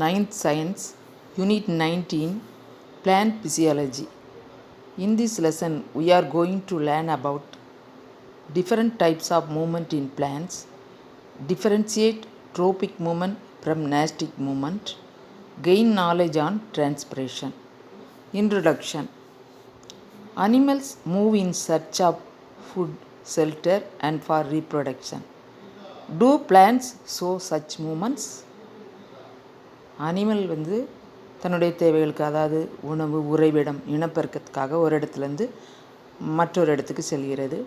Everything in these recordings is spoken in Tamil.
Ninth Science, Unit 19, Plant Physiology. In this lesson, we are going to learn about different types of movement in plants, differentiate tropic movement from nastic movement, gain knowledge on transpiration. Introduction. Animals move in search of food, shelter, and for reproduction. Do plants show such movements? Animal தன்னுடைய தேவைகளுக்கு, அதாவது உணவு, உறைவிடம், இனப்பெருக்கத்துக்காக ஒரு இடத்துலேருந்து மற்றொரு இடத்துக்கு செல்கிறது.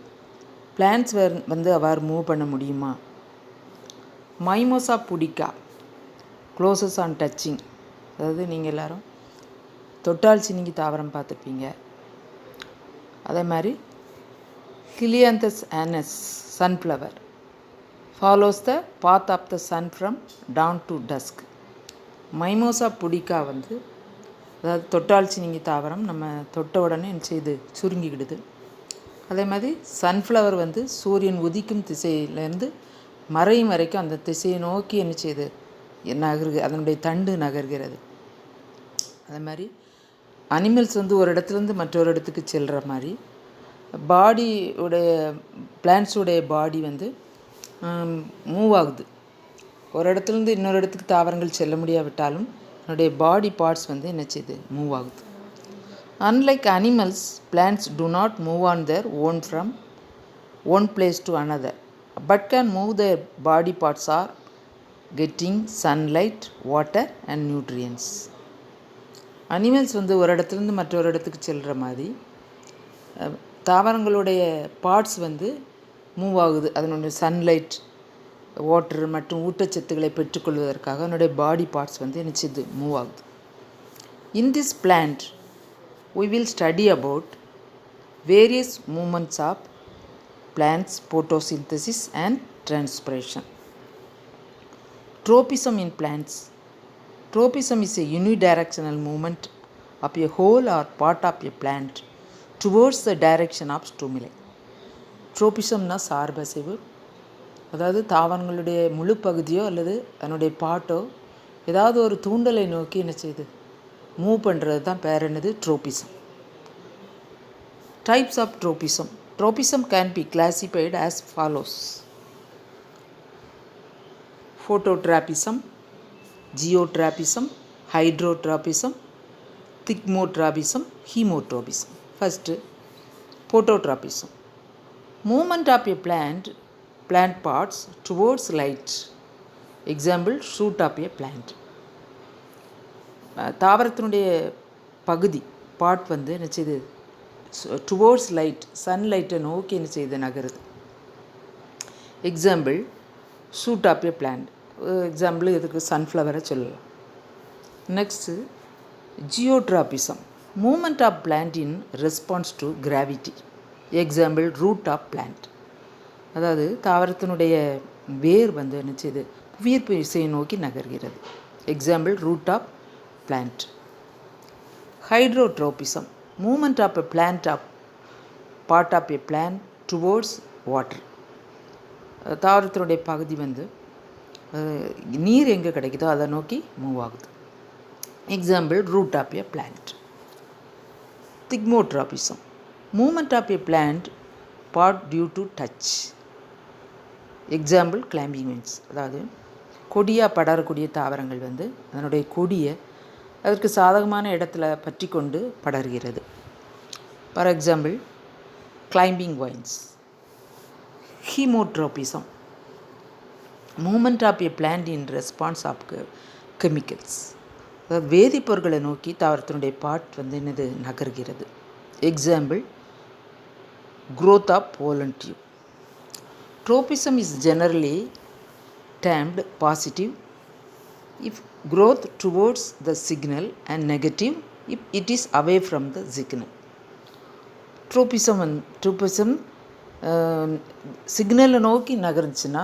பிளான்ட்ஸ் அவ்வாறு மூவ் பண்ண முடியுமா? Mimosa pudica closes on touching, அதாவது நீங்கள் எல்லோரும் தொட்டால் சினிங்கி தாவரம் பார்த்துருப்பீங்க. அதே மாதிரி helianthus annuus sunflower follows the path of the sun from dawn to dusk. Mimosa pudica அதாவது தொட்டால் சினிங்கி தாவரம் நம்ம தொட்ட உடனே என்ன செய்யுது, சுருங்கிக்கிடுது. அதே மாதிரி சன்ஃப்ளவர் சூரியன் உதிக்கும் திசையிலேருந்து மறையும் வரைக்கும் அந்த திசையை நோக்கி என்ன செய்யுது, அதனுடைய தண்டு நகர்கிறது. அதே மாதிரி அனிமல்ஸ் ஒரு இடத்துலேருந்து மற்றொரு இடத்துக்கு செல்கிற மாதிரி பிளான்ட்ஸுடைய பாடி மூவ் ஆகுது. ஒரு இடத்துலேருந்து இன்னொரு இடத்துக்கு தாவரங்கள் செல்ல முடியாவிட்டாலும் என்னுடைய பாடி பார்ட்ஸ் என்ன செய்யுது, மூவ் ஆகுது. Unlike animals, plants do not move on their own from one place to another, but can move their body parts are getting sunlight, water and nutrients. Animals ஒரு இடத்துலேருந்து மற்றொரு இடத்துக்கு செல்கிற மாதிரி தாவரங்களுடைய பார்ட்ஸ் மூவ் ஆகுது. அதனுடைய சன்லைட், வாட்டர் மற்றும் ஊட்டச்சத்துக்களை பெற்றுக்கொள்வதற்காக அதனுடைய பாடி பார்ட்ஸ் என்ன செய்யுது, மூவ் ஆகுது. In this plant we will study about various movements of plants, photosynthesis and transpiration. Tropism in plants. Tropism is a unidirectional movement of a whole or part of a plant towards the direction of stimuli. ட்ரோபிசம்னா சார்பசைவு, அதாவது தாவரங்களுடைய முழு பகுதியோ அல்லது அதனுடைய பாட்டோ ஏதாவது ஒரு தூண்டலை நோக்கி என்ன செய்யுது, மூவ் பண்ணுறது தான் பேர் என்னது, tropism. Types of tropism. Tropism can be classified as follows: phototropism, geotropism, hydrotropism, thigmotropism, chemotropism. First phototropism. Moment of a plant parts towards light. Example, shoot of a plant. தாவரத்தினுடைய பகுதி பார்ட் என்ன செய்யுது, டுவோர்ட்ஸ் லைட், சன்லைட்டை நோக்கி என்ன செய்யுது, நகருது. Example, shoot of a plant. Example இதுக்கு சன்ஃப்ளவரை சொல்லலாம். Next geotropism. Moment of plant in response to gravity. Example, root of plant. அதாவது தாவரத்தினுடைய வேர் என்ன செய்யுது, புவியீர்ப்பு விசையை நோக்கி நகர்கிறது. Example, root of plant. Hydrotropism. Moment of a plant of part of a plant towards water. தாவரத்தினுடைய பகுதி நீர் எங்கே கிடைக்குதோ அதை நோக்கி மூவ் ஆகுது. Example, root of a plant. Thigmotropism. Moment of a plant part due to touch. Example, climbing wings. அதாவது கொடியாக படரக்கூடிய தாவரங்கள் அதனுடைய கொடியை அதற்கு சாதகமான இடத்துல பற்றி கொண்டு படர்கிறது. For example, climbing vines. Chemotropism. Moment of a plant in response of chemicals. அதாவது வேதிப்பொருட்களை நோக்கி தாவரத்தினுடைய பார்ட் என்னது, நகர்கிறது. Example, growth of pollen tube. Tropism is generally termed positive if growth towards the signal and negative if it is away from the signal. Tropism சிக்னலை நோக்கி நகர்ந்துச்சுன்னா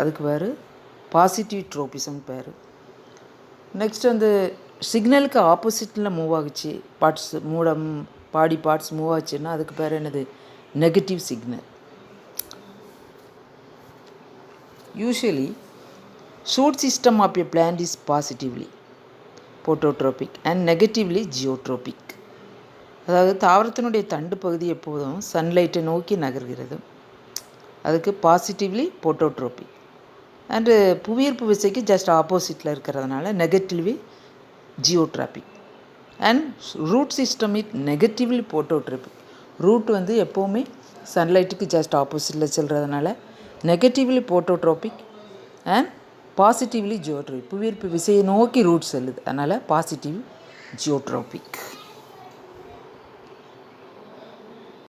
அதுக்கு பேர் பாசிட்டிவ் ட்ரோபிசம் பேர். நெக்ஸ்ட் சிக்னலுக்கு ஆப்போசிட்டில் மூவ் ஆகுச்சு, பார்ட்ஸ் பாடி பார்ட்ஸ் மூவ் ஆச்சுன்னா அதுக்கு பேர் என்னது, negative signal. Usually shoot system of a plant is positively phototropic and negatively geotropic. அதாவது தாவரத்தினுடைய தண்டு பகுதி எப்போதும் சன்லைட்டை நோக்கி நகர்கிறது, அதுக்கு பாசிட்டிவ்லி போட்டோட்ரோபிக். அண்டு புவியீர்ப்பு விசைக்கு ஜஸ்ட் ஆப்போசிட்டில் இருக்கிறதுனால negatively geotropic. And root system it negatively phototropic. Root வந்து எப்போவுமே சன்லைட்டுக்கு ஜஸ்ட் ஆப்போசிட்டில் செல்கிறதுனால negatively phototropic and positively geotropic. புவியீர்ப்பு விசையை நோக்கி ரூட் செல்லுது, அதனால் பாசிட்டிவ் ஜியோட்ரோபிக்.